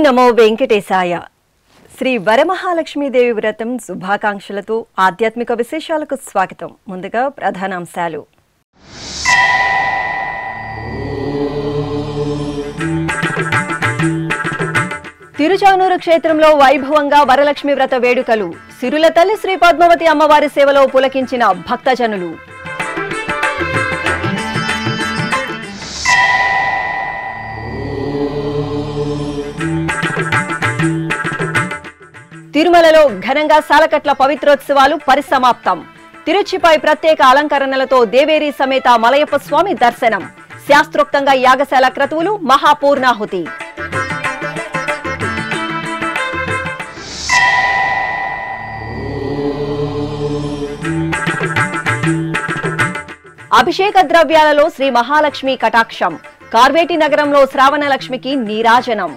నమో వెంకటేశాయ. శ్రీ వరమహాలక్ష్మీదేవి వ్రతం శుభాకాంక్షలతో ఆధ్యాత్మిక విశేషాలకు స్వాగతం. ముందుగా ప్రధానాంశాలు. తిరుచానూరు క్షేత్రంలో వైభవంగా వరలక్ష్మి వ్రత వేడుకలు. సిరుల తల్లి శ్రీ పద్మావతి అమ్మవారి సేవలో పులకించిన భక్తజనులు. తిరుమలలో ఘనంగా సాలకట్ల పవిత్రోత్సవాలు పరిసమాప్తం. తిరుచిపై ప్రత్యేక అలంకరణలతో దేవేరి సమేత మలయప్ప స్వామి దర్శనం. శాస్త్రోక్తంగా యాగశాల క్రతువులు, మహాపూర్ణాహుతి. అభిషేక ద్రవ్యాలలో శ్రీ మహాలక్ష్మి కటాక్షం. కార్వేటి నగరంలో శ్రావణ లక్ష్మికి నీరాజనం.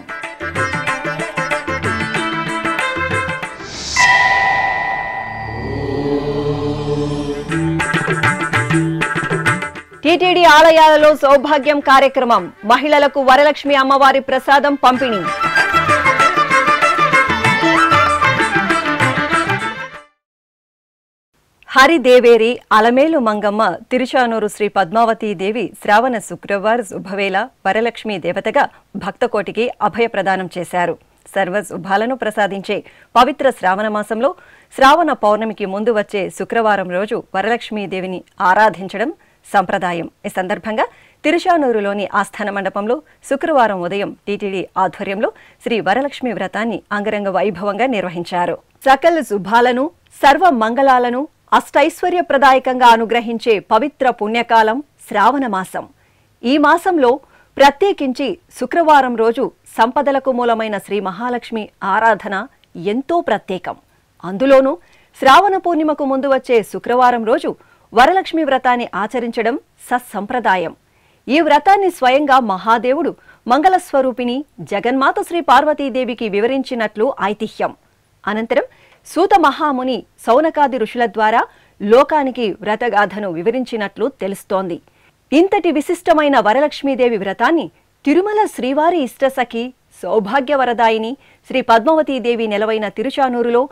టీటీడీ ఆలయాలలో సౌభాగ్యం కార్యక్రమం. మహిళలకు వరలక్ష్మి అమ్మవారి ప్రసాదం పంపిణీ. హరిదేవేరి అలమేలు మంగమ్మ తిరుచానూరు శ్రీ పద్మావతీదేవి శ్రావణ శుక్రవారం శుభవేళ వరలక్ష్మి దేవతగా భక్తకోటికి అభయ ప్రదానం చేశారు. సర్వ శుభాలను ప్రసాదించే పవిత్ర శ్రావణ మాసంలో శ్రావణ పౌర్ణమికి ముందు వచ్చే శుక్రవారం రోజు వరలక్ష్మీదేవిని ఆరాధించడం సంప్రదాయం. ఈ సందర్భంగా తిరుచానూరులోని ఆస్థాన మండపంలో శుక్రవారం ఉదయం టీటీడీ ఆధ్వర్యంలో శ్రీ వరలక్ష్మి వ్రతాన్ని అంగరంగ వైభవంగా నిర్వహించారు. సకల శుభాలను, సర్వ మంగళాలను అష్టైశ్వర్యప్రదాయకంగా అనుగ్రహించే పవిత్ర పుణ్యకాలం శ్రావణ మాసం. ఈ మాసంలో ప్రత్యేకించి శుక్రవారం రోజు సంపదలకు మూలమైన శ్రీ మహాలక్ష్మి ఆరాధన ఎంతో ప్రత్యేకం. అందులోనూ శ్రావణ పూర్ణిమకు ముందు వచ్చే శుక్రవారం రోజు వరలక్ష్మి వ్రతాన్ని ఆచరించడం సత్సంప్రదాయం. ఈ వ్రతాన్ని స్వయంగా మహాదేవుడు మంగళస్వరూపిణి జగన్మాత శ్రీ పార్వతీదేవికి వివరించినట్లు ఐతిహ్యం. అనంతరం సూత మహాముని సౌనకాది ఋషుల ద్వారా లోకానికి వ్రతగాథను వివరించినట్లు తెలుస్తోంది. ఇంతటి విశిష్టమైన వరలక్ష్మీదేవి వ్రతాన్ని తిరుమల శ్రీవారి ఇష్టసఖి సౌభాగ్యవరదాయిని శ్రీ పద్మావతీదేవి నెలవైన తిరుచానూరులో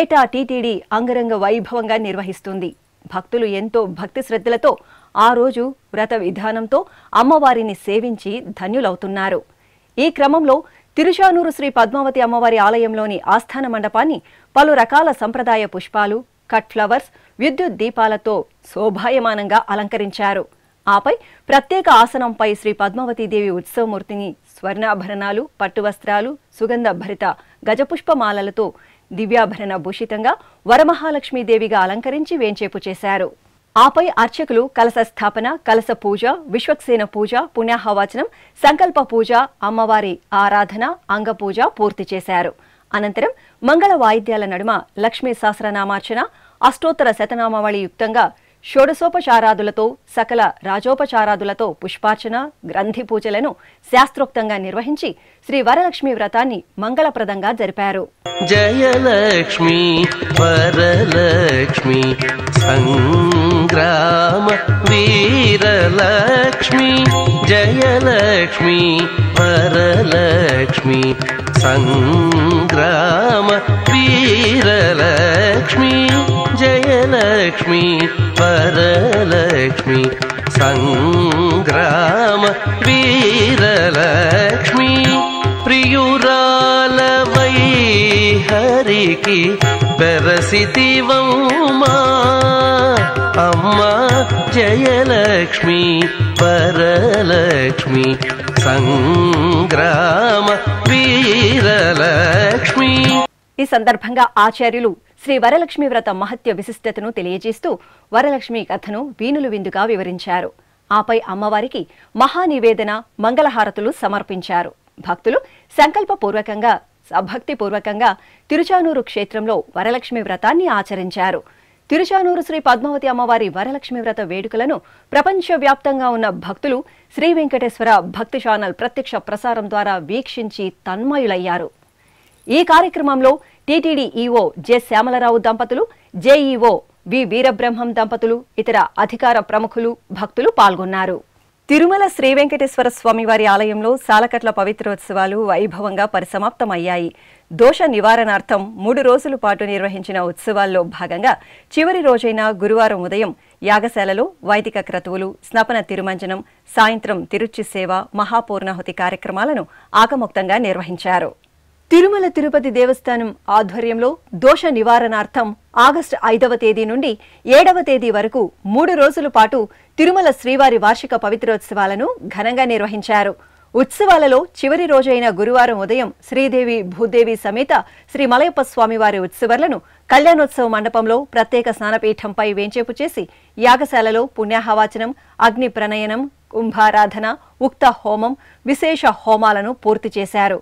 ఏటా టీటీడీ అంగరంగ వైభవంగా నిర్వహిస్తుంది. భక్తులు ఎంతో భక్తి శ్రద్ధలతో ఆ రోజు వ్రత విధానంతో అమ్మవారిని సేవించి ధన్యులవుతున్నారు. ఈ క్రమంలో తిరుచానూరు శ్రీ పద్మావతి అమ్మవారి ఆలయంలోని ఆస్థాన మండపాన్ని పలు రకాల సంప్రదాయ పుష్పాలు, కట్ ఫ్లవర్స్, విద్యుత్ దీపాలతో శోభాయమానంగా అలంకరించారు. ఆపై ప్రత్యేక ఆసనంపై శ్రీ పద్మావతీదేవి ఉత్సవమూర్తిని స్వర్ణాభరణాలు, పట్టు వస్త్రాలు, సుగంధ భరిత గజపుష్పమాలలతో దివ్యాభరణ భూషితంగా వరమహాలక్ష్మీదేవిగా అలంకరించి వేంచేపు చేశారు. ఆపై అర్చకులు కలశ స్థాపన, కలశ పూజ, విశ్వక్సేన పూజ, పుణ్యాహవచనం, సంకల్ప పూజ, అమ్మవారి ఆరాధన, అంగపూజ పూర్తి చేశారు. అనంతరం మంగళ వాయిద్యాల నడుమ లక్ష్మీ సహస్రనామార్చన, అష్టోత్తర శతనామావళి యుక్తంగా షోడశోపచారాదులతో సకల రాజోపచారాదులతో పుష్పార్చన, గ్రంథి పూజలను శాస్త్రోక్తంగా నిర్వహించి శ్రీ వరలక్ష్మి వ్రతాన్ని మంగళప్రదంగా జరిపారు. జయలక్ష్మి వరలక్ష్మి సంగ్రామ వీరలక్ష్మి, జయలక్ష్మి వరలక్ష్మి సంగ్రామ వీరలక్ష్మి, జయలక్ష్మి వరలక్ష్మి సంగ్రామ వీరలక్ష్మి, ప్రియురాలవై హరికి బెరసితివమ్మా అమ్మా, జయలక్ష్మి వరలక్ష్మి సంగ్రామ వీరలక్ష్మి. ఈ సందర్భంగా ఆచార్యులు శ్రీ వరలక్ష్మి వ్రత మహత్య విశిష్టతను తెలియజేస్తూ వరలక్ష్మి కథను వీణులు విందుగా వివరించారు. ఆపై అమ్మవారికి మహానివేదన, మంగళహారతులు సమర్పించారు. భక్తులు సంకల్పపూర్వకంగా, సభక్తిపూర్వకంగా తిరుచానూరు క్షేత్రంలో వరలక్ష్మి వ్రతాన్ని ఆచరించారు. తిరుచానూరు శ్రీ పద్మావతి అమ్మవారి వరలక్ష్మి వ్రత వేడుకలను ప్రపంచవ్యాప్తంగా ఉన్న భక్తులు శ్రీ వెంకటేశ్వర భక్తి ఛానల్ ప్రత్యక్ష ప్రసారం ద్వారా వీక్షించి తన్మయులయ్యారు. ఈ కార్యక్రమంలో టీటీడీ ఈవో జె శ్యామలరావు దంపతులు, జేఈఓ వి వీరబ్రహ్మం దంపతులు, ఇతర అధికార ప్రముఖులు, భక్తులు పాల్గొన్నారు. తిరుమల శ్రీ వెంకటేశ్వర స్వామి వారి ఆలయంలో సాలకట్ల పవిత్రోత్సవాలు వైభవంగా పరిసమాప్తమయ్యాయి. దోష నివారణార్థం 3 రోజుల పాటు నిర్వహించిన ఉత్సవాల్లో భాగంగా చివరి రోజైన గురువారం ఉదయం యాగశాలలో వైదిక క్రతువులు, స్నపన తిరుమంజనం, సాయంత్రం తిరుచి సేవ, మహాపూర్ణాహుతి కార్యక్రమాలను ఆగమోక్తంగా నిర్వహించారు. తిరుమల తిరుపతి దేవస్థానం ఆధ్వర్యంలో దోష నివారణార్థం ఆగస్టు 5వ తేదీ నుండి 7వ తేదీ వరకు 3 రోజుల పాటు తిరుమల శ్రీవారి వార్షిక పవిత్రోత్సవాలను ఘనంగా నిర్వహించారు. ఉత్సవాలలో చివరి రోజైన గురువారం ఉదయం శ్రీదేవి భూదేవి సమేత శ్రీ మలయప్ప స్వామివారి ఉత్సవాలను కళ్యాణోత్సవ మండపంలో ప్రత్యేక స్నానపీఠంపై వేంచేపు చేసి యాగశాలలో పుణ్యాహవాచనం, అగ్ని ప్రణయనం, కుంభారాధన, ఉక్త హోమం, విశేష హోమాలను పూర్తి చేశారు.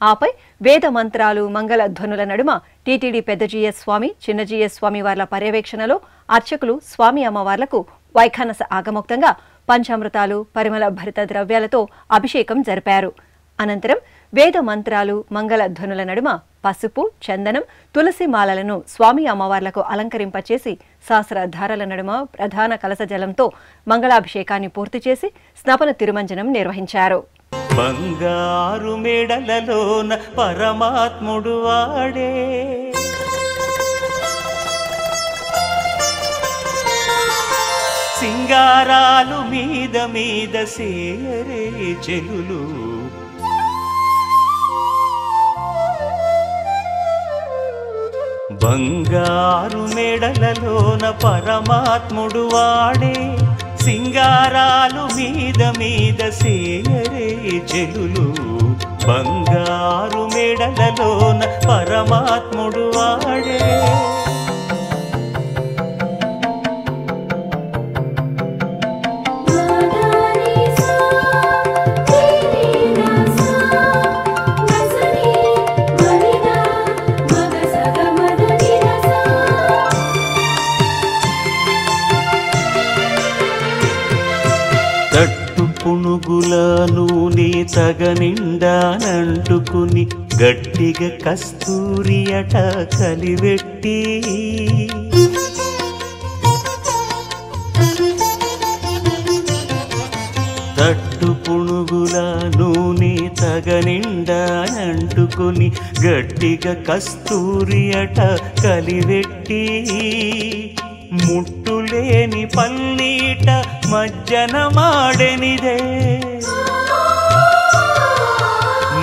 ఆపై వేద మంత్రాలు, మంగళ ధ్వనుల నడుమ టీటీడీ పెద్దజీఎస్ స్వామి, చిన్నజీఎస్ స్వామి వార్ల పర్యవేక్షణలో అర్చకులు స్వామి అమ్మవార్లకు వైఖానస ఆగమోక్తంగా పంచామృతాలు, పరిమళ భరిత ద్రవ్యాలతో అభిషేకం జరిపారు. అనంతరం వేద మంత్రాలు, మంగళ ధ్వనుల నడుమ పసుపు, చందనం, తులసి మాలలను స్వామి అమ్మవార్లకు అలంకరింపచేసి సహస్రధారల నడుమ ప్రధాన కలశ జలంతో మంగళాభిషేకాన్ని పూర్తి చేసి స్నపన తిరుమంజనం నిర్వహించారు. బంగారు మెడలలోన పరమాత్ముడు వాడే, సింగారాలు మీద మీద సేయరే చెలులు, బంగారు మెడలలోన పరమాత్ముడు వాడే, సింగారాలు మీద మీద సేయరే చెలులు, బంగారు మెడలలోన పరమాత్ముడు వాడే. పునుగుల నూనె తగనిండానంటుకుని గట్టిగా కస్తూరి అట కలివెట్టి, తట్టు పునుగుల నూనె తగనిండానంటుకుని గట్టిగా కస్తూరి అట కలివెట్టి, ముట్టులేని పల్లీట మజ్జన మాడెనిదే,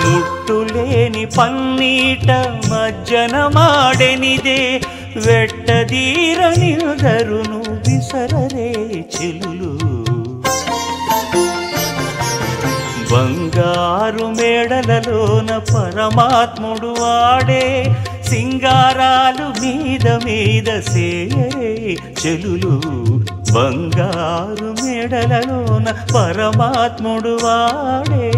ముట్టులేని పన్నీట మజ్జన మాడెనిదే, వెట్టదీర నిరుదరును విసరరే చెలులు, బంగారు మేడలలోన పరమాత్ముడు వాడే, సింగారాలు మీద మీద సేయరే చెలులు, బంగారు మెడలలోన పరమాత్ముడు వాడే.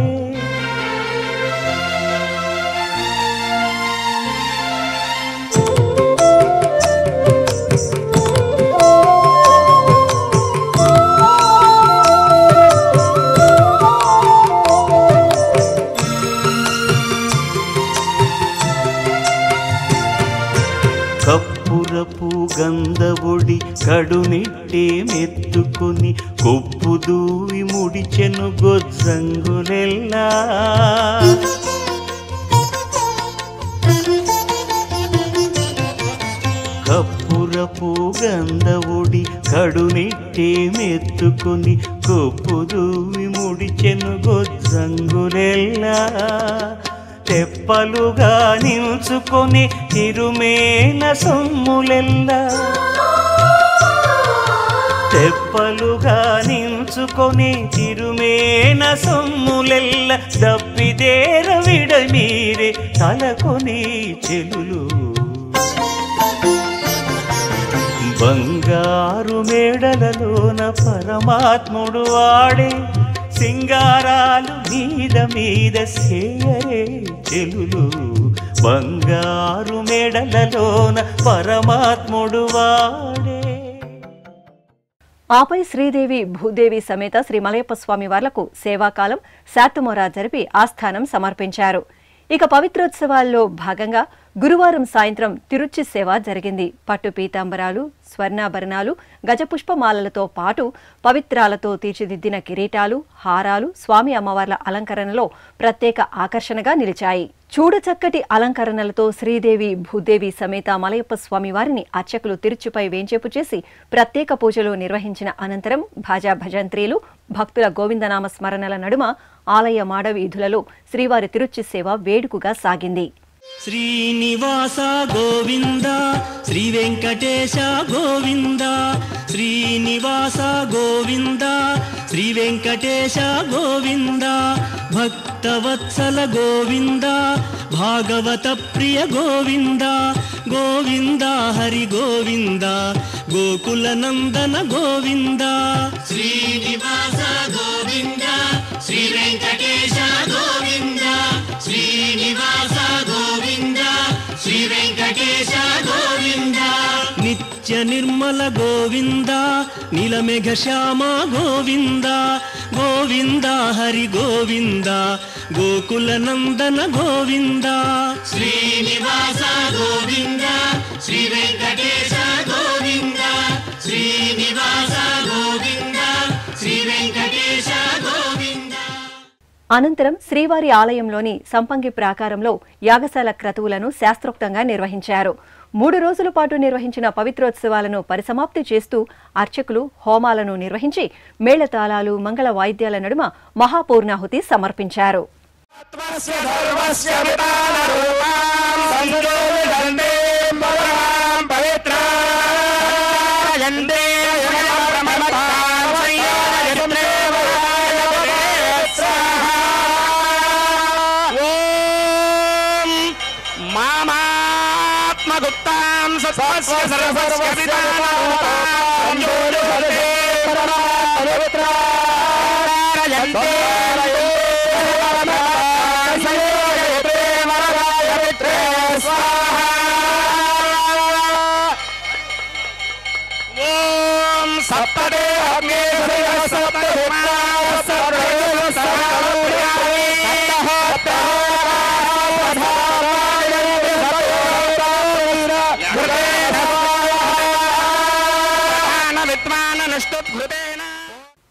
కప్పురపు గంధబొడి కడునిట్టే మెత్తుకుని కొప్పు దూవి ముడిచెను గొజ్జంగులెల్లా, కప్పురపు గంధబొడి కడునిట్టే మెత్తుకుని కొప్పు దూవి ముడిచెను గొజ్జంగులెల్లా, తెప్పలుగా నిల్చుకొని తిరుమేన సొమ్ములెల్లా, తెప్పలుగా నిల్చుకొని తిరుమేన సొమ్ములెల్ల, దప్పిదేర విడమీరే తలకొని చెలులు, బంగారు మేడలలోన పరమాత్ముడు వాడే సింగారాలు మీద మీద చేయరే చెలులు బంగారు మేడలలోన పరమాత్ముడు వాడే. ఆపై శ్రీదేవి భూదేవి సమేత శ్రీ మలయప్ప స్వామి వార్లకు సేవాకాలం శాతుమోరా జరిపి ఆస్థానం సమర్పించారు. ఇక పవిత్రోత్సవాల్లో భాగంగా గురువారం సాయంత్రం తిరుచి సేవ జరిగింది. పట్టు పీతాంబరాలు, స్వర్ణాభరణాలు, గజపుష్పమాలలతో పాటు పవిత్రాలతో తీర్చిదిద్దిన కిరీటాలు, హారాలు స్వామి అమ్మవార్ల అలంకరణలో ప్రత్యేక ఆకర్షణగా నిలిచాయి. చూడచక్కటి అలంకరణలతో శ్రీదేవి భూదేవి సమేత మలయప్ప స్వామి వారిని అర్చకులు తిరుచుపై వేంచేపు చేసి ప్రత్యేక పూజలు నిర్వహించిన అనంతరం భాజా భజంత్రీలు, భక్తుల గోవిందనామ స్మరణల నడుమ ఆలయ మాడవీధులలో శ్రీవారి తిరుచి సేవ వేడుకగా సాగింది. శ్రీనివాస గోవింద శ్రీ వెంకటేశ గోవింద శ్రీనివాస గోవింద శ్రీ వెంకటేశ గోవింద భక్తవత్సల గోవింద భాగవత ప్రియ గోవింద గోవింద హరి గోవింద గోకుల నందన గోవింద శ్రీనివాస గోవింద శ్రీ వెంకటేశ గోవింద శ్రీనివాస గోవింద శ్రీ వెంకటేశ గోవింద నిత్య నిర్మల గోవింద నీలమేఘ శ్యామ గోవింద గోవింద హరి గోవింద గోకుల నందన గోవింద శ్రీనివాస గోవింద శ్రీ వెంకటేశ గోవింద శ్రీనివాస గోవింద శ్రీ వెంకటేశ గోవింద. అనంతరం శ్రీవారి ఆలయంలోని సంపంగి ప్రాకారంలో యాగశాల క్రతువులను శాస్త్రోక్తంగా నిర్వహించారు. 3 రోజుల పాటు నిర్వహించిన పవిత్రోత్సవాలను పరిసమాప్తి చేస్తూ అర్చకులు హోమాలను నిర్వహించి మేళతాళాలు, మంగళ వాయిద్యాల నడుమ మహాపూర్ణాహుతి సమర్పించారు.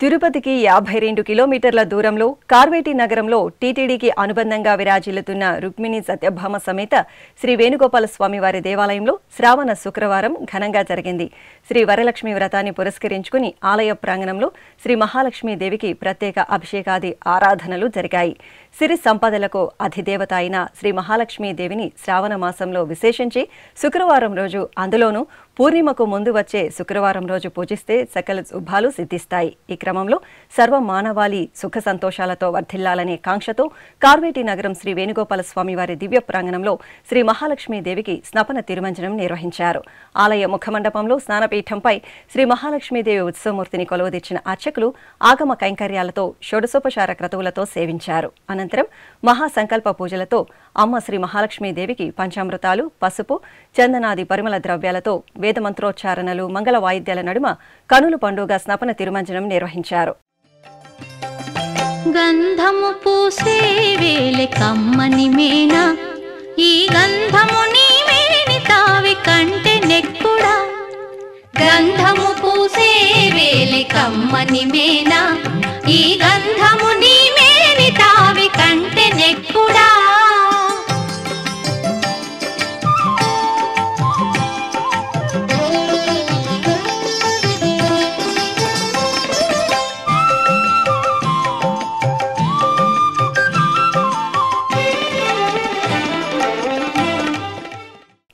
తిరుపతికి 52 కిలోమీటర్ల దూరంలో కార్వేటి నగరంలో టీటీడీకి అనుబంధంగా విరాజిల్లుతున్న రుక్మిణి సత్యభామ సమేత శ్రీ వేణుగోపాల స్వామివారి దేవాలయంలో శ్రావణ శుక్రవారం ఘనంగా జరిగింది. శ్రీ వరలక్ష్మి వ్రతాన్ని పురస్కరించుకుని ఆలయ ప్రాంగణంలో శ్రీ మహాలక్ష్మీదేవికి ప్రత్యేక అభిషేకాది ఆరాధనలు జరిగాయి. సిరి సంపదలకు అధిదేవత అయిన శ్రీ మహాలక్ష్మీదేవిని శ్రావణ మాసంలో విశేషించి శుక్రవారం రోజు, అందులోనూ పూర్ణిమకు ముందు వచ్చే శుక్రవారం రోజు పూజిస్తే సకల శుభాలు సిద్ధిస్తాయి. ఈ క్రమంలో సర్వ మానవాళి సుఖ సంతోషాలతో వర్ధిల్లాలనే కాంక్షతో కార్వేటి నగరం శ్రీ వేణుగోపాల స్వామివారి దివ్య ప్రాంగణంలో శ్రీ మహాలక్ష్మీదేవికి స్నపన తిరుమంజనం నిర్వహించారు. ఆలయ ముఖమండపంలో స్నానపీఠంపై శ్రీ మహాలక్ష్మీదేవి ఉత్సవమూర్తిని కొలువుదీర్చిన అర్చకులు ఆగమ కైంకర్యాలతో షోడశోపచార క్రతువులతో సేవించారు. అనంతరం మహాసంకల్ప పూజలతో అమ్మ శ్రీ మహాలక్ష్మీదేవికి పంచామృతాలు, పసుపు, చందనాది పరిమళ ద్రవ్యాలతో వేదమంత్రోచ్చారణలు, మంగళ వాయిద్యాల నడుమ కనుల పండుగ స్నపన తిరుమంజనం నిర్వహించారు. గంధము పూసే వేళ కమ్మని మేనా, ఈ గంధము నీ మేని తావి కంటే నెక్కుడా. గంధము పూసే వేళ కమ్మని మేనా, ఈ గంధము నీ మేని తావి కంటే నెక్కుడా.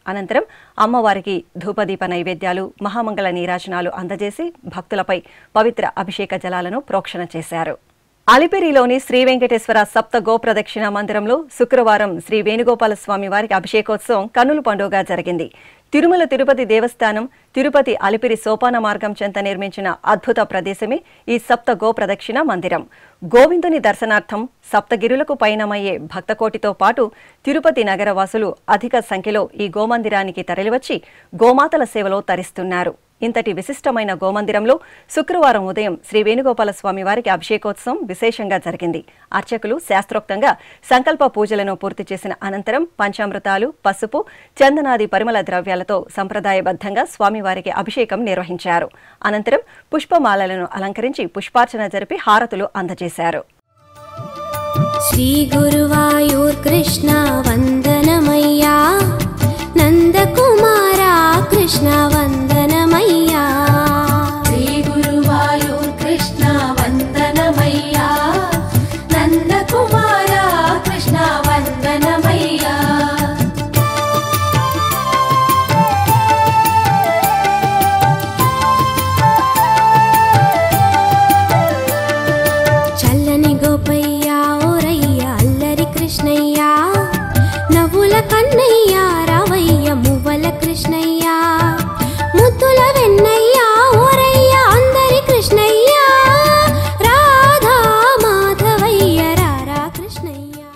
అనంతరం అమ్మవారికి ధూపదీప నైవేద్యాలు, మహామంగళ నీరాజనాలు అందజేసి భక్తులపై పవిత్ర అభిషేక జలాలను ప్రోక్షణ చేశారు. అలిపిరిలోని శ్రీ వెంకటేశ్వర సప్త గోప్రదక్షిణ మందిరంలో శుక్రవారం శ్రీ వేణుగోపాల స్వామి వారికి అభిషేకోత్సవం కన్నుల పండుగ జరిగింది. తిరుమల తిరుపతి దేవస్థానం తిరుపతి అలిపిరి సోపాన మార్గం చెంత నిర్మించిన అద్భుత ప్రదేశమే ఈ సప్త గో ప్రదక్షిణ మందిరం. గోవిందుని దర్శనార్థం సప్తగిరులకు పయనమయ్యే భక్తకోటితో పాటు తిరుపతి నగరవాసులు అధిక సంఖ్యలో ఈ గోమందిరానికి తరలివచ్చి గోమాతల సేవలో తరిస్తున్నారు. ఇంతటి విశిష్టమైన గోమందిరంలో శుక్రవారం ఉదయం శ్రీ వేణుగోపాల స్వామి వారికి అభిషేకోత్సవం విశేషంగా జరిగింది. అర్చకులు శాస్త్రోక్తంగా సంకల్ప పూజలను పూర్తి చేసిన అనంతరం పంచామృతాలు, పసుపు, చందనాది పరిమళ ద్రవ్యాలతో సంప్రదాయబద్ధంగా స్వామివారికి అభిషేకం నిర్వహించారు. అనంతరం పుష్పమాలలను అలంకరించి పుష్పార్చన జరిపి హారతులు అందజేశారు. శ్రీ గురువాయూర్ కృష్ణ వందనమయ్యా, నందకుమారా కృష్ణ వందనమయ్యా. శ్రీ గురువాయూర్ కృష్ణ వందనమయ్యా, నందకుమారా కృష్ణ వందనమయ్యా. చల్లని గోపయ్యా ఓరయ్యా అల్లరి కృష్ణయ్యా, నవ్వుల కన్నయ్యా రావయ్య మువ్వల కృష్ణయ్యా, ముద్దుల వెన్నయ్యా ఓరయ్యా అందరి కృష్ణయ్యా, రాధా మాధవయ్య రారా కృష్ణయ్యా.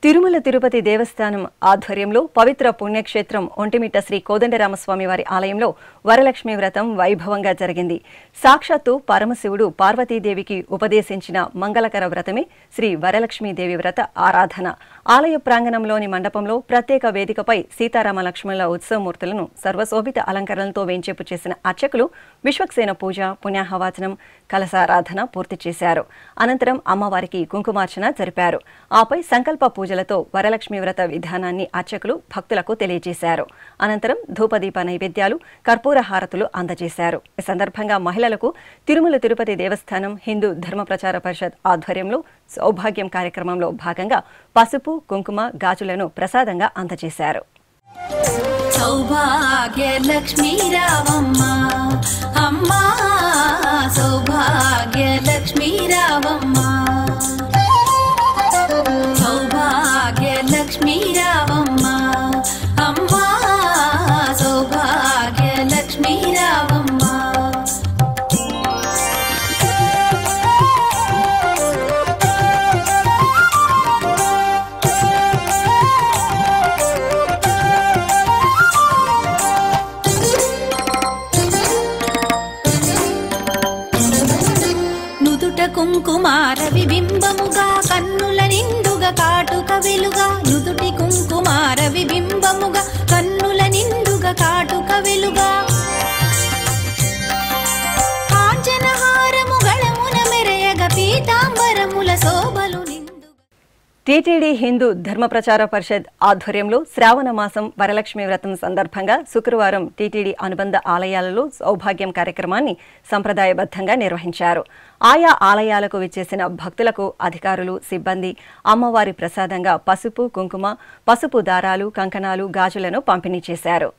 తిరుమల తిరుపతి దేవస్థానం ఆధ్వర్యంలో పవిత్ర పుణ్యక్షేత్రం ఒంటిమిట్ట శ్రీ కోదండరామస్వామి వారి ఆలయంలో వరలక్ష్మి వ్రతం వైభవంగా జరిగింది. సాక్షాత్తు పరమశివుడు పార్వతీదేవికి ఉపదేశించిన మంగళకర వ్రతమే శ్రీ వరలక్ష్మీదేవి వ్రత ఆరాధన. ఆలయ ప్రాంగణంలోని మండపంలో ప్రత్యేక వేదికపై సీతారామ లక్ష్మణుల ఉత్సవమూర్తులను సర్వశోభిత అలంకరణలతో వేంచేపు చేసిన అర్చకులు విశ్వక్సేన పూజ, పుణ్యాహవాచనం, కలశారాధన పూర్తి చేశారు. అనంతరం అమ్మవారికి కుంకుమార్చన జరిపారు. ఆపై సంకల్ప పూజలతో వరలక్ష్మి వ్రత విధానాన్ని అర్చకులు భక్తులకు తెలియజేశారు. అనంతరం ధూపదీప నైవేద్యాలు, కర్పూర హారతులు అందజేశారు. ఈ సందర్భంగా మహిళలకు తిరుమల తిరుపతి దేవస్థానం హిందూ ధర్మ ప్రచార పరిషత్ ఆధ్వర్యంలో సౌభాగ్యం కార్యక్రమంలో భాగంగా పసుపు, కుంకుమ, గాజులను ప్రసాదంగా అందజేశారు. సౌభాగ్య లక్ష్మీ రావమ్మ అమ్మా, సౌభాగ్య లక్ష్మీ రావమ్మ, సౌభాగ్య లక్ష్మీ రావమ్మ అమ్మా, సౌభాగ్య లక్ష్మీ రావమ్మ. కుంకుమార విబింబముగా కన్నుల నిండుగా కాటుక వెలుగా, నుదుటి కుంకుమార విబింబముగా కన్నుల నిండుగా కాటుక వెలుగా, కాంచనహారము గళమున మెరయగ పీతాంబరముల శోభలు నిండు. టీటీడీ హిందూ ధర్మ ప్రచార పరిషత్ ఆధ్వర్యంలో శ్రావణ మాసం వరలక్ష్మి వ్రతం సందర్భంగా శుక్రవారం టీటీడీ అనుబంధ ఆలయాలలో సౌభాగ్యం కార్యక్రమాన్ని సంప్రదాయబద్ధంగా నిర్వహించారు. ఆయా ఆలయాలకు విచ్చేసిన భక్తులకు అధికారులు, సిబ్బంది అమ్మవారి ప్రసాదంగా పసుపు, కుంకుమ, పసుపు దారాలు, కంకణాలు, గాజులను పంపిణీ చేశారు.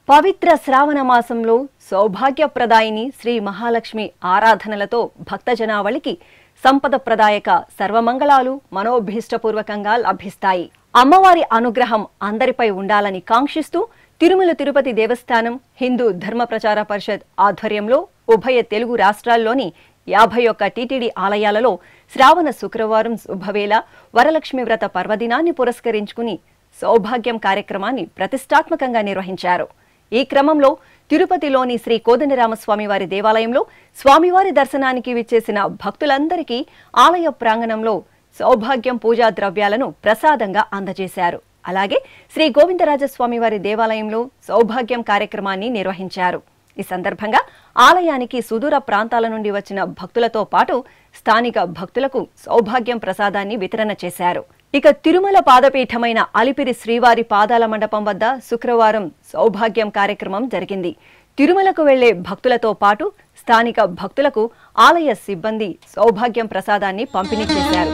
పవిత్ర శ్రావణ మాసంలో సౌభాగ్యప్రదాయిని శ్రీ మహాలక్ష్మి ఆరాధనలతో భక్తజనావళికి సంపదప్రదాయక సర్వమంగళాలు మనోభీష్టపూర్వకంగా లభిస్తాయి. అమ్మవారి అనుగ్రహం అందరిపై ఉండాలని కాంక్షిస్తూ తిరుమల తిరుపతి దేవస్థానం హిందూ ధర్మ ప్రచార పరిషత్ ఆధ్వర్యంలో ఉభయ తెలుగు రాష్ట్రాల్లోని 51 టీటీడీ ఆలయాలలో శ్రావణ శుక్రవారం శుభవేళ వరలక్ష్మి వ్రత పర్వదినాన్ని పురస్కరించుకుని సౌభాగ్యం కార్యక్రమాన్ని ప్రతిష్టాత్మకంగా నిర్వహించారు. ఈ క్రమంలో తిరుపతిలోని శ్రీ కోదండరామస్వామి వారి దేవాలయంలో స్వామివారి దర్శనానికి విచ్చేసిన భక్తులందరికీ ఆలయ ప్రాంగణంలో సౌభాగ్యం పూజా ద్రవ్యాలను ప్రసాదంగా అందజేశారు. అలాగే శ్రీ గోవిందరాజస్వామి వారి దేవాలయంలో సౌభాగ్యం కార్యక్రమాన్ని నిర్వహించారు. ఈ సందర్భంగా ఆలయానికి సుదూర ప్రాంతాల నుండి వచ్చిన భక్తులతో పాటు స్థానిక భక్తులకు సౌభాగ్యం ప్రసాదాన్ని వితరణ చేశారు. ఇక తిరుమల పాదపీఠమైన అలిపిరి శ్రీవారి పాదాల మండపం వద్ద శుక్రవారం సౌభాగ్యం కార్యక్రమం జరిగింది. తిరుమలకు వెళ్లే భక్తులతో పాటు స్థానిక భక్తులకు ఆలయ సిబ్బంది సౌభాగ్యం ప్రసాదాన్ని పంపిణీ చేశారు.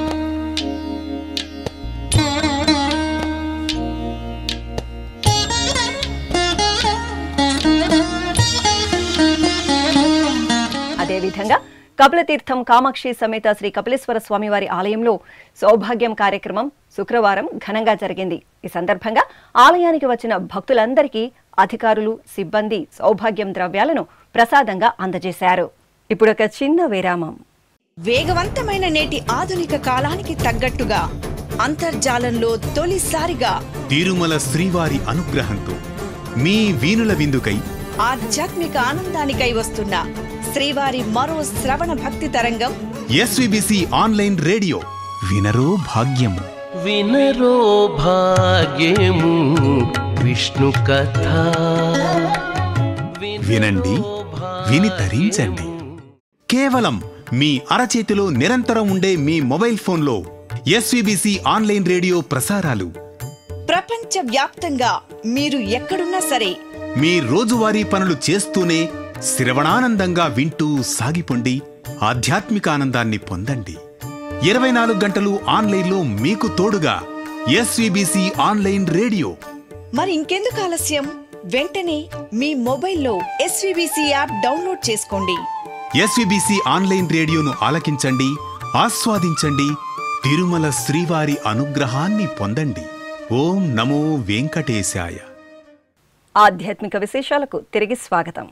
అదేవిధంగా కపిలతీర్థం కామాక్షి సమేత శ్రీ కపిలేశ్వర స్వామివారి ఆలయంలో సౌభాగ్యం కార్యక్రమం శుక్రవారం ఘనంగా జరిగింది. ఈ సందర్భంగా ఆలయానికి వచ్చిన భక్తులందరికీ అధికారులు, సిబ్బంది సౌభాగ్యం ద్రవ్యాలను ప్రసాదంగా అందజేశారు. ఇప్పుడొక చిన్న విరామం. వేగవంతమైన నేటి ఆధునిక కాలానికి తగ్గట్టుగా అంతర్జాలంలో తొలిసారిగా తిరుమల శ్రీవారి అనుగ్రహంతో మీ వీనుల విందుకై ఆధ్యాత్మిక ఆనందానికై వస్తున్న శ్రీవారి మరో శ్రవణ భక్తి తరంగం ఎస్విబిసి ఆన్లైన్ రేడియో. వినరో భాగ్యము, వినరో భాగ్యము విష్ణు కథ. వినండి, విని తరించండి. కేవలం మీ అరచేతిలో నిరంతరం ఉండే మీ మొబైల్ ఫోన్లో ఎస్విబిసి ఆన్లైన్ రేడియో ప్రసారాలు ప్రపంచ వ్యాప్తంగా మీరు ఎక్కడున్నా సరే మీ రోజువారీ పనులు చేస్తూనే శ్రవణానందంగా వింటూ సాగిపోండి. ఆధ్యాత్మిక ఆనందాన్ని పొందండి. 24 గంటలు ఆన్లైన్లో మీకు తోడుగా ఎస్విబిసి ఆన్లైన్ రేడియో. మరి ఇంకెందుకు ఆలస్యం? వెంటనే మీ మొబైల్లో ఎస్విబిసి యాప్ డౌన్లోడ్ చేసుకోండి. ఎస్విబిసి ఆన్లైన్ రేడియోను ఆలకించండి, ఆస్వాదించండి. తిరుమల శ్రీవారి అనుగ్రహాన్ని పొందండి. ఓం నమో వెంకటేశాయ. ఆధ్యాత్మిక విశేషాలకు తిరిగి స్వాగతం.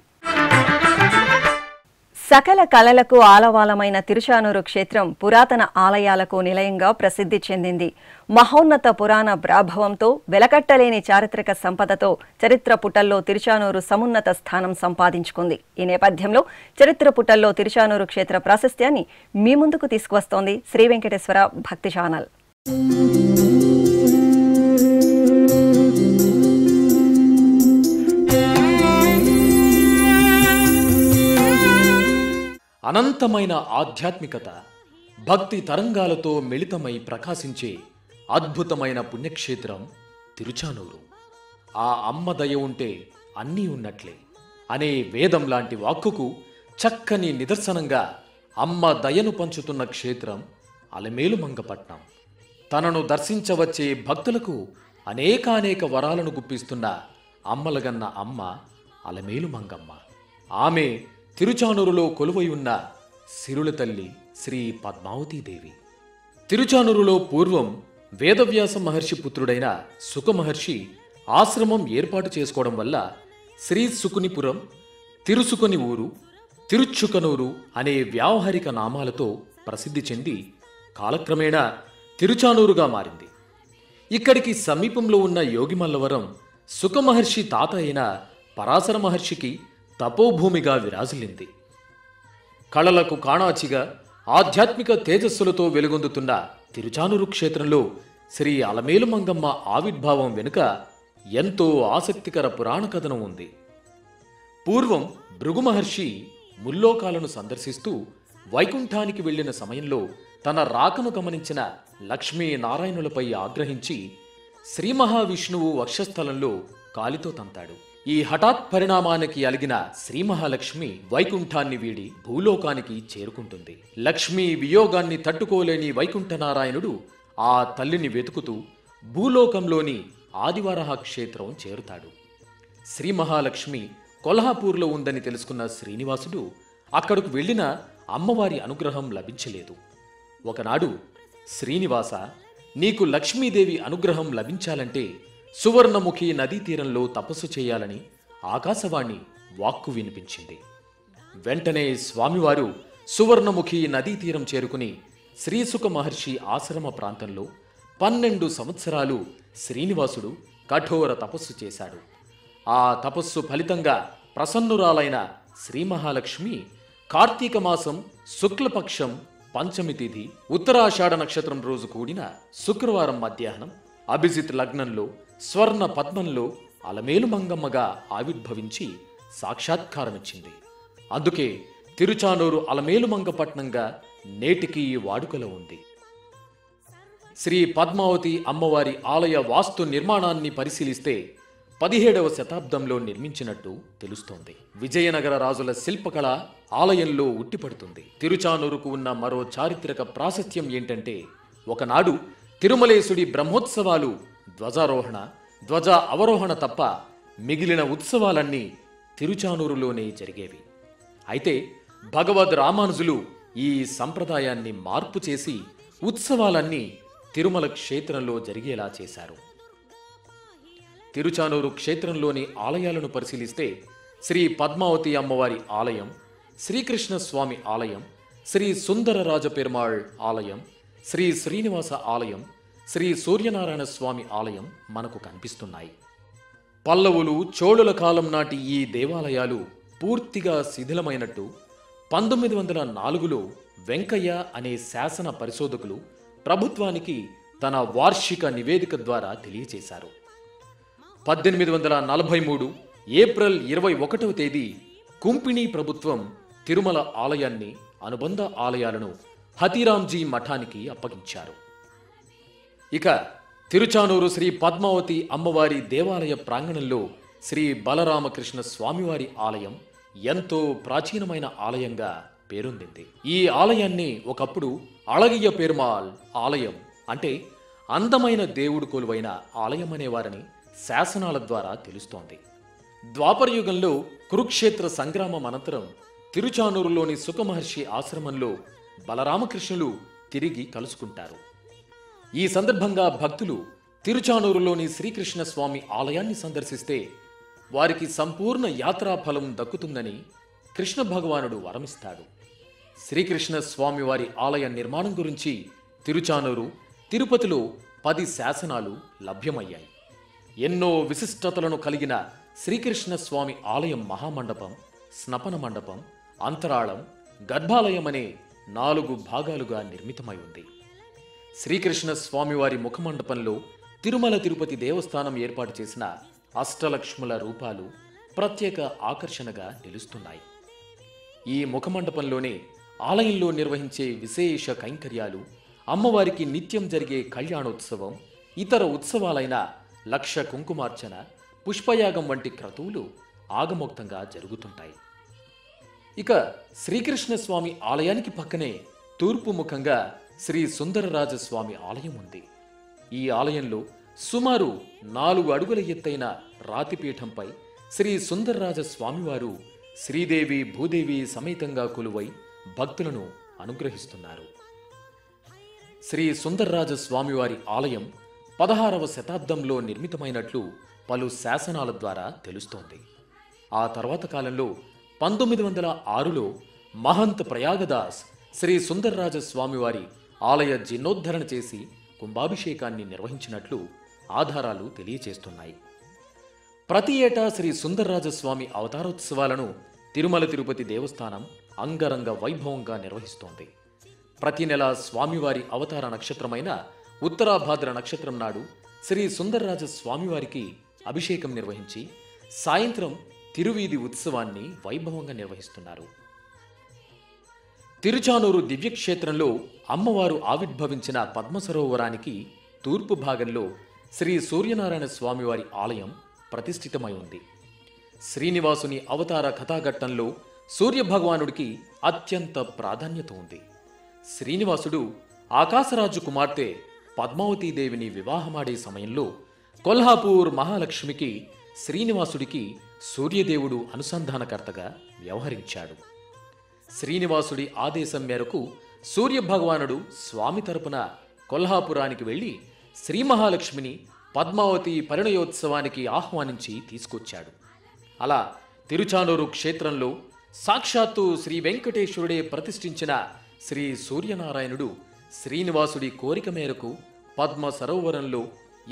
సకల కళలకు ఆలవాలమైన తిరుచానూరు క్షేత్రం పురాతన ఆలయాలకు నిలయంగా ప్రసిద్ధి చెందింది. మహోన్నత పురాణ ప్రాభవంతో, వెలకట్టలేని చారిత్రక సంపదతో చరిత్ర పుటల్లో తిరుచానూరు సమున్నత స్థానం సంపాదించుకుంది. ఈ నేపథ్యంలో చరిత్ర పుటల్లో తిరుచానూరు క్షేత్ర ప్రాశస్త్యాన్ని మీ ముందుకు తీసుకువస్తోంది శ్రీ వెంకటేశ్వర భక్తి ఛానల్. అనంతమైన ఆధ్యాత్మికత, భక్తి తరంగాలతో మిళితమై ప్రకాశించే అద్భుతమైన పుణ్యక్షేత్రం తిరుచానూరు. ఆ అమ్మ దయ ఉంటే అన్నీ ఉన్నట్లే అనే వేదం లాంటి వాక్కుకు చక్కని నిదర్శనంగా అమ్మ దయను పంచుతున్న క్షేత్రం అలమేలుమంగపట్నం. తనను దర్శించవచ్చే భక్తులకు అనేకానేక వరాలను గుప్పిస్తున్న అమ్మలగన్న అమ్మ అలమేలుమంగమ్మ. ఆమె తిరుచానూరులో కొలువై ఉన్న సిరుల తల్లి శ్రీ పద్మావతీదేవి. తిరుచానూరులో పూర్వం వేదవ్యాస మహర్షి పుత్రుడైన సుఖ మహర్షి ఆశ్రమం ఏర్పాటు చేసుకోవడం వల్ల శ్రీ సుకునిపురం, తిరుసుకుని ఊరు, తిరుచుకనూరు అనే వ్యావహారిక నామాలతో ప్రసిద్ధి చెంది కాలక్రమేణా తిరుచానూరుగా మారింది. ఇక్కడికి సమీపంలో ఉన్న యోగిమల్లవరం సుఖ మహర్షి తాత అయిన పరాశర మహర్షికి తపోభూమిగా విరాజిల్లింది. కళలకు కాణాచిగా ఆధ్యాత్మిక తేజస్సులతో వెలుగొందుతున్న తిరుచానూరు క్షేత్రంలో శ్రీ అలమేలుమంగమ్మ ఆవిర్భావం వెనుక ఎంతో ఆసక్తికర పురాణ కథనం ఉంది. పూర్వం భృగు మహర్షి ముల్లోకాలను సందర్శిస్తూ వైకుంఠానికి వెళ్లిన సమయంలో తన రాకను గమనించిన లక్ష్మీనారాయణులపై ఆగ్రహించి శ్రీ మహావిష్ణువు వక్షస్థలంలో కాలితో తంతాడు. ఈ హఠాత్ పరిణామానికి అలిగిన శ్రీ మహాలక్ష్మి వైకుంఠాన్ని వీడి భూలోకానికి చేరుకుంటుంది. లక్ష్మీ వియోగాన్ని తట్టుకోలేని వైకుంఠనారాయణుడు ఆ తల్లిని వెతుకుతూ భూలోకంలోని ఆదివరాహ క్షేత్రం చేరుతాడు. శ్రీ మహాలక్ష్మి కొల్హాపూర్లో ఉందని తెలుసుకున్న శ్రీనివాసుడు అక్కడకు వెళ్లిన అమ్మవారి అనుగ్రహం లభించలేదు. ఒకనాడు, శ్రీనివాస, నీకు లక్ష్మీదేవి అనుగ్రహం లభించాలంటే సువర్ణముఖి నదీ తీరంలో తపస్సు చేయాలని ఆకాశవాణి వాక్కు వినిపించింది. వెంటనే స్వామివారు సువర్ణముఖి నదీ తీరం చేరుకుని శ్రీసుఖ మహర్షి ఆశ్రమ ప్రాంతంలో 12 సంవత్సరాలు శ్రీనివాసుడు కఠోర తపస్సు చేశాడు. ఆ తపస్సు ఫలితంగా ప్రసన్నురాలైన శ్రీ మహాలక్ష్మి కార్తీక మాసం శుక్లపక్షం పంచమి తిథి ఉత్తరాషాఢ నక్షత్రం రోజు కూడిన శుక్రవారం మధ్యాహ్నం అభిజిత్ లగ్నంలో స్వర్ణ పద్మంలో అలమేలుమంగమ్మగా ఆవిర్భవించి సాక్షాత్కారమిచ్చింది. అందుకే తిరుచానూరు అలమేలుమంగపట్నంగా నేటికి వాడుకలో ఉంది. శ్రీ పద్మావతి అమ్మవారి ఆలయ వాస్తు నిర్మాణాన్ని పరిశీలిస్తే 17వ శతాబ్దంలో నిర్మించినట్టు తెలుస్తోంది. విజయనగర రాజుల శిల్పకళ ఆలయంలో ఉట్టిపడుతుంది. తిరుచానూరుకు ఉన్న మరో చారిత్రక ప్రాశస్త్యం ఏంటంటే, ఒకనాడు తిరుమలేశుడి బ్రహ్మోత్సవాలు ధ్వజారోహణ, ధ్వజ అవరోహణ తప్ప మిగిలిన ఉత్సవాలన్నీ తిరుచానూరులోనే జరిగేవి. అయితే భగవద్ రామానుజులు ఈ సంప్రదాయాన్ని మార్పు చేసి ఉత్సవాలన్నీ తిరుమల క్షేత్రంలో జరిగేలా చేశారు. తిరుచానూరు క్షేత్రంలోని ఆలయాలను పరిశీలిస్తే శ్రీ పద్మావతి అమ్మవారి ఆలయం, శ్రీకృష్ణ స్వామి ఆలయం, శ్రీ సుందరరాజ పెరుమాళ్ ఆలయం, శ్రీ శ్రీనివాస ఆలయం, శ్రీ సూర్యనారాయణ స్వామి ఆలయం మనకు కనిపిస్తున్నాయి. పల్లవులు, చోళుల కాలం నాటి ఈ దేవాలయాలు పూర్తిగా శిథిలమైనట్టు 1904లో వెంకయ్య అనే శాసన పరిశోధకులు ప్రభుత్వానికి తన వార్షిక నివేదిక ద్వారా తెలియజేశారు. 1843 ఏప్రిల్ 21వ తేదీ కుంపిణీ ప్రభుత్వం తిరుమల ఆలయాన్ని, అనుబంధ ఆలయాలను హతీరాంజీ మఠానికి అప్పగించారు. ఇక తిరుచానూరు శ్రీ పద్మావతి అమ్మవారి దేవాలయ ప్రాంగణంలో శ్రీ బలరామకృష్ణ స్వామివారి ఆలయం ఎంతో ప్రాచీనమైన ఆలయంగా పేరొందింది. ఈ ఆలయాన్ని ఒకప్పుడు అళగియ పెరుమాళ్ ఆలయం, అంటే అందమైన దేవుడు కొలువైన ఆలయం అనేవారని శాసనాల ద్వారా తెలుస్తోంది. ద్వాపరయుగంలో కురుక్షేత్ర సంగ్రామం అనంతరం తిరుచానూరులోని సుఖమహర్షి ఆశ్రమంలో బలరామకృష్ణులు తిరిగి కలుసుకుంటారు. ఈ సందర్భంగా భక్తులు తిరుచానూరులోని శ్రీకృష్ణ స్వామి ఆలయాన్ని సందర్శిస్తే వారికి సంపూర్ణ యాత్రాఫలం దక్కుతుందని కృష్ణ భగవానుడు వరమిస్తాడు. శ్రీకృష్ణ స్వామి వారి ఆలయ నిర్మాణం గురించి తిరుచానూరు, తిరుపతిలో 10 శాసనాలు లభ్యమయ్యాయి. ఎన్నో విశిష్టతలను కలిగిన శ్రీకృష్ణ స్వామి ఆలయం మహామండపం, స్నపన మండపం, అంతరాళం, గర్భాలయం అనే 4 భాగాలుగా నిర్మితమై ఉంది. శ్రీకృష్ణ స్వామివారి ముఖమండపంలో తిరుమల తిరుపతి దేవస్థానం ఏర్పాటు చేసిన అష్టలక్ష్ముల రూపాలు ప్రత్యేక ఆకర్షణగా నిలుస్తున్నాయి. ఈ ముఖమండపంలోనే ఆలయంలో నిర్వహించే విశేష కైంకర్యాలు, అమ్మవారికి నిత్యం జరిగే కళ్యాణోత్సవం, ఇతర ఉత్సవాలైన లక్ష కుంకుమార్చన, పుష్పయాగం వంటి క్రతువులు ఆగమోక్తంగా జరుగుతుంటాయి. ఇక శ్రీకృష్ణ స్వామి ఆలయానికి పక్కనే తూర్పు ముఖంగా శ్రీ సుందరరాజ స్వామి ఆలయం ఉంది. ఈ ఆలయంలో సుమారు 4 అడుగుల ఎత్తైన రాతిపీఠంపై శ్రీ సుందరరాజ స్వామివారు శ్రీదేవి భూదేవి సమేతంగా కొలువై భక్తులను అనుగ్రహిస్తున్నారు. శ్రీ సుందరరాజ స్వామివారి ఆలయం 16వ శతాబ్దంలో నిర్మితమైనట్లు పలు శాసనాల ద్వారా తెలుస్తోంది. ఆ తర్వాత కాలంలో 1906లో మహంత్ ప్రయాగదాస్ శ్రీ సుందరరాజ స్వామివారి ఆలయ జీర్ణోద్ధరణ చేసి కుంభాభిషేకాన్ని నిర్వహించినట్లు ఆధారాలు తెలియచేస్తున్నాయి. ప్రతి ఏటా శ్రీ సుందరరాజస్వామి అవతారోత్సవాలను తిరుమల తిరుపతి దేవస్థానం అంగరంగ వైభవంగా నిర్వహిస్తోంది. ప్రతి నెల స్వామివారి అవతార నక్షత్రమైన ఉత్తరాభాద్ర నక్షత్రం నాడు శ్రీ సుందరరాజ స్వామివారికి అభిషేకం నిర్వహించి సాయంత్రం తిరువీధి ఉత్సవాన్ని వైభవంగా నిర్వహిస్తున్నారు. తిరుచానూరు దివ్యక్షేత్రంలో అమ్మవారు ఆవిర్భవించిన పద్మసరోవరానికి తూర్పు భాగంలో శ్రీ సూర్యనారాయణ స్వామివారి ఆలయం ప్రతిష్ఠితమై ఉంది. శ్రీనివాసుని అవతార కథాఘట్టంలో సూర్యభగవానుడికి అత్యంత ప్రాధాన్యత ఉంది. శ్రీనివాసుడు ఆకాశరాజు కుమార్తె పద్మావతీదేవిని వివాహమాడే సమయంలో కొల్హాపూర్ మహాలక్ష్మికి శ్రీనివాసుడికి సూర్యదేవుడు అనుసంధానకర్తగా వ్యవహరించాడు. శ్రీనివాసుడి ఆదేశం మేరకు సూర్యభగవానుడు స్వామి తరపున కొల్హాపురానికి వెళ్లి శ్రీ మహాలక్ష్మిని పద్మావతి పరిణయోత్సవానికి ఆహ్వానించి తీసుకొచ్చాడు. అలా తిరుచానూరు క్షేత్రంలో సాక్షాత్తు శ్రీ వెంకటేశ్వరుడే ప్రతిష్ఠించిన శ్రీ సూర్యనారాయణుడు శ్రీనివాసుడి కోరిక మేరకు పద్మ సరోవరంలో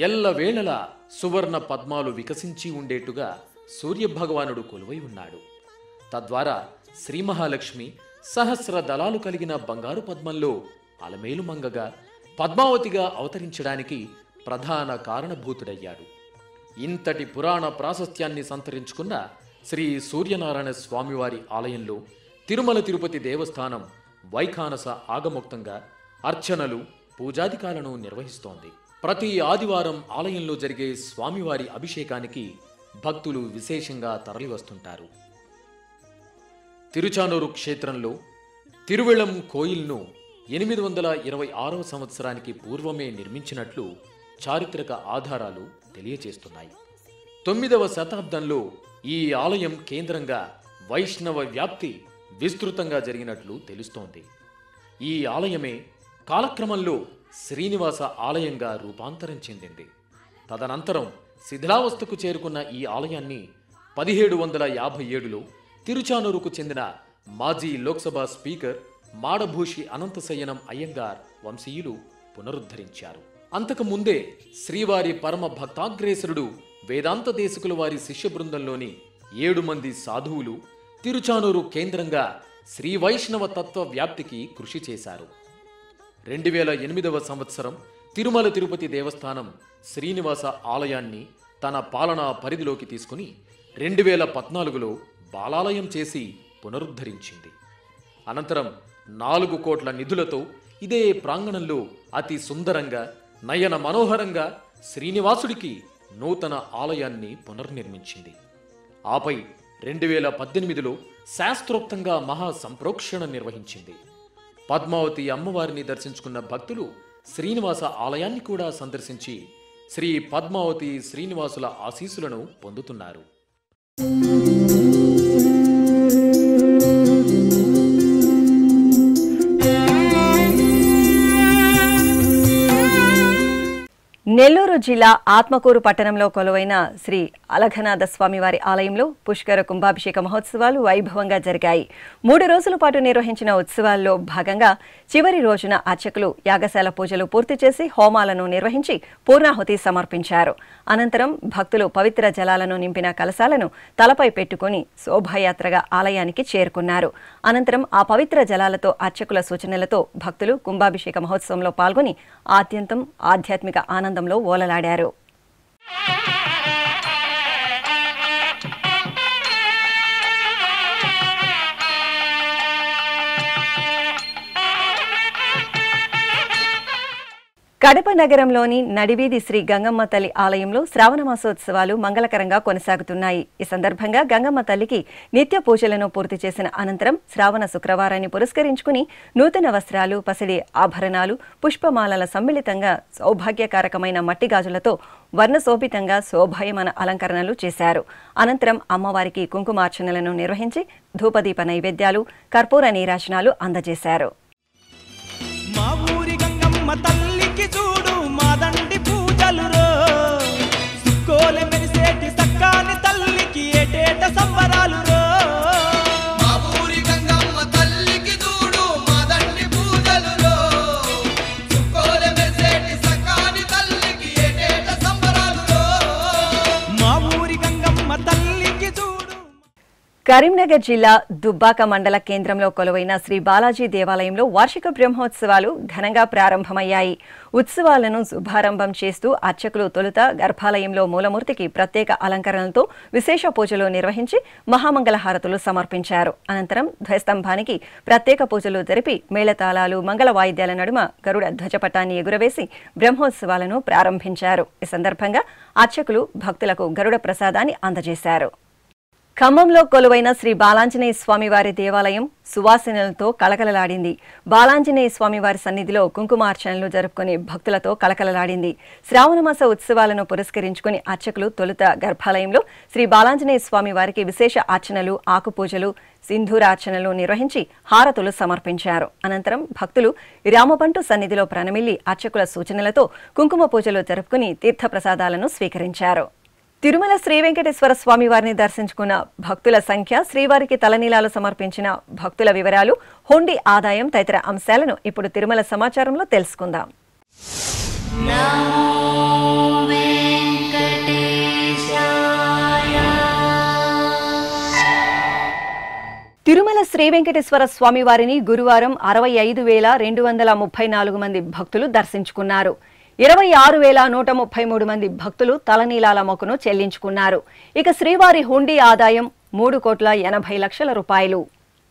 ఎల్లవేళలా సువర్ణ పద్మాలు వికసించి ఉండేట్టుగా సూర్యభగవానుడు కొలువై ఉన్నాడు. తద్వారా శ్రీ మహాలక్ష్మి సహస్ర దళాలు కలిగిన బంగారు పద్మంలో అలమేలు మంగగా పద్మావతిగా అవతరించడానికి ప్రధాన కారణభూతుడయ్యాడు. ఇంతటి పురాణ ప్రాశస్త్యాన్ని సంతరించుకున్న శ్రీ సూర్యనారాయణ స్వామివారి ఆలయంలో తిరుమల తిరుపతి దేవస్థానం వైఖానస ఆగమోక్తంగా అర్చనలు, పూజాధికాలను నిర్వహిస్తోంది. ప్రతి ఆదివారం ఆలయంలో జరిగే స్వామివారి అభిషేకానికి భక్తులు విశేషంగా తరలివస్తుంటారు. తిరుచానూరు క్షేత్రంలో తిరువెళం కోయిల్ను 826వ సంవత్సరానికి పూర్వమే నిర్మించినట్లు చారిత్రక ఆధారాలు తెలియచేస్తున్నాయి. 9వ శతాబ్దంలో ఈ ఆలయం కేంద్రంగా వైష్ణవ వ్యాప్తి విస్తృతంగా జరిగినట్లు తెలుస్తోంది. ఈ ఆలయమే కాలక్రమంలో శ్రీనివాస ఆలయంగా రూపాంతరం చెందింది. తదనంతరం శిథిలావస్థకు చేరుకున్న ఈ ఆలయాన్ని 1757లో తిరుచానూరుకు చెందిన మాజీ లోక్సభ స్పీకర్ మాడభూషి అనంతశయనం అయ్యంగార్ వంశీయులు పునరుద్ధరించారు. అంతకు ముందే శ్రీవారి పరమ భక్తాగ్రేసరుడు వేదాంత దేశకుల వారి శిష్య బృందంలోని 7 మంది సాధువులు తిరుచానూరు కేంద్రంగా శ్రీ వైష్ణవ తత్వ వ్యాప్తికి కృషి చేశారు. 2008వ సంవత్సరం తిరుమల తిరుపతి దేవస్థానం శ్రీనివాస ఆలయాన్ని తన పాలనా పరిధిలోకి తీసుకుని 2014లో బాలాలయం చేసి పునరుద్ధరించింది. అనంతరం 4 కోట్ల నిధులతో ఇదే ప్రాంగణంలో అతి సుందరంగా నయన మనోహరంగా శ్రీనివాసుడికి నూతన ఆలయాన్ని పునర్నిర్మించింది. ఆపై 2018లో శాస్త్రోక్తంగా మహా సంప్రోక్షణ నిర్వహించింది. పద్మావతి అమ్మవారిని దర్శించుకున్న భక్తులు శ్రీనివాస ఆలయాన్ని కూడా సందర్శించి శ్రీ పద్మావతి శ్రీనివాసుల ఆశీస్సులను పొందుతున్నారు. నెల్లూరు జిల్లా ఆత్మకూరు పట్టణంలో కొలువైన శ్రీ అలఘనాథ స్వామివారి ఆలయంలో పుష్కర కుంభాభిషేక మహోత్సవాలు వైభవంగా జరిగాయి. 3 రోజుల పాటు నిర్వహించిన ఉత్సవాల్లో భాగంగా చివరి రోజున అర్చకులు యాగశాల పూజలు పూర్తి చేసి హోమాలను నిర్వహించి పూర్ణాహుతి సమర్పించారు. అనంతరం భక్తులు పవిత్ర జలాలను నింపిన కలశాలను తలపై పెట్టుకుని శోభాయాత్రగా ఆలయానికి చేరుకున్నారు. అనంతరం ఆ పవిత్ర జలాలతో అర్చకుల సూచనలతో భక్తులు కుంభాభిషేక మహోత్సవంలో పాల్గొని ఆద్యంతం ఆధ్యాత్మిక ఆనందంలో ఓలలాడారు. కడప నగరంలోని నడివీధి శ్రీ గంగమ్మ తల్లి ఆలయంలో శ్రావణ మాసోత్సవాలు మంగళకరంగా కొనసాగుతున్నాయి. ఈ సందర్భంగా గంగమ్మ తల్లికి నిత్య పూజలను పూర్తి చేసిన అనంతరం శ్రావణ శుక్రవారాన్ని పురస్కరించుకుని నూతన వస్త్రాలు, పసిడి ఆభరణాలు, పుష్పమాలల సమ్మిళితంగా సౌభాగ్యకారకమైన మట్టి గాజులతో వర్ణశోభితంగా శోభాయమాన అలంకరణలు చేశారు. అనంతరం అమ్మవారికి కుంకుమార్చనలను నిర్వహించి ధూపదీప నైవేద్యాలు, కర్పూర నీరాజనాలు అందజేశారు. చూడు మాదండి పూజలు రో సుక్కోలె మెరిసేటి సక్కాని తల్లికి ఏటేట సంబరాలు రో మా ఊరి గంగమ్మ తల్లికి చూడు మాదండి పూజలు రో సుక్కోలె మెరిసేటి సక్కాని తల్లికి ఏటేట సంబరాలు రో మా ఊరి గంగమ్మ తల్లికి చూడు. కరీంనగర్ జిల్లా దుబ్బాక మండల కేంద్రంలో కొలువైన శ్రీ బాలాజీ దేవాలయంలో వార్షిక బ్రహ్మోత్సవాలు ఘనంగా ప్రారంభమయ్యాయి. ఉత్సవాలను శుభారంభం చేస్తూ అర్చకులు తొలుత గర్భాలయంలో మూలమూర్తికి ప్రత్యేక అలంకరణలతో విశేష పూజలు నిర్వహించి మహామంగళహారతులు సమర్పించారు. అనంతరం ధ్వజస్తంభానికి ప్రత్యేక పూజలు జరిపి మేళతాళాలు, మంగళ వాయిద్యాల నడుమ గరుడ ధ్వజపటాన్ని ఎగురవేసి బ్రహ్మోత్సవాలను ప్రారంభించారు. ఈ సందర్భంగా అర్చకులు భక్తులకు గరుడ ప్రసాదాన్ని అందజేశారు. ఖమ్మంలో కొలువైన శ్రీ బాలాంజనేయ స్వామివారి దేవాలయం సువాసనలతో కలకలలాడింది. బాలాంజనేయ స్వామివారి సన్నిధిలో కుంకుమార్చనలు జరుపుకుని భక్తులతో కలకలలాడింది. శ్రావణమాస ఉత్సవాలను పురస్కరించుకుని అర్చకులు తొలుత గర్భాలయంలో శ్రీ బాలాంజనేయ స్వామివారికి విశేష అర్చనలు, ఆకుపూజలు, సింధూరార్చనలు నిర్వహించి హారతులు సమర్పించారు. అనంతరం భక్తులు రామబంటు సన్నిధిలో ప్రణమిల్లి అర్చకుల సూచనలతో కుంకుమ పూజలు జరుపుకుని తీర్థప్రసాదాలను స్వీకరించారు. తిరుమల శ్రీ వెంకటేశ్వర స్వామి వారిని దర్శించుకున్న భక్తుల సంఖ్య, శ్రీవారికి తలనీలాలు సమర్పించిన భక్తుల వివరాలు, హుండీ ఆదాయం తదితర అంశాలను ఇప్పుడు తిరుమల సమాచారంలో తెలుసుకుందాం. తిరుమల శ్రీ వెంకటేశ్వర స్వామి వారిని గురువారం 65,234 మంది భక్తులు దర్శించుకున్నారు. 26,133 మంది భక్తులు తలనీలాల మొక్కును చెల్లించుకున్నారు. ఇక శ్రీవారి హుండీ ఆదాయం 3,80,00,000 రూపాయలు.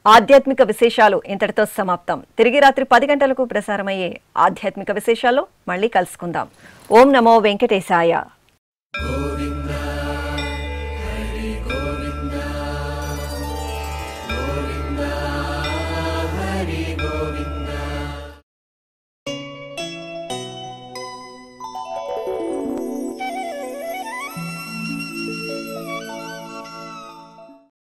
ఆధ్యాత్మిక విశేషాలు ఇంతటితో సమాప్తం. తిరిగి రాత్రి 10 గంటలకు ప్రసారమయ్యే ఆధ్యాత్మిక విశేషాల్లో మళ్ళీ కలుసుకుందాం. ఓం నమో వెంకటేశాయ.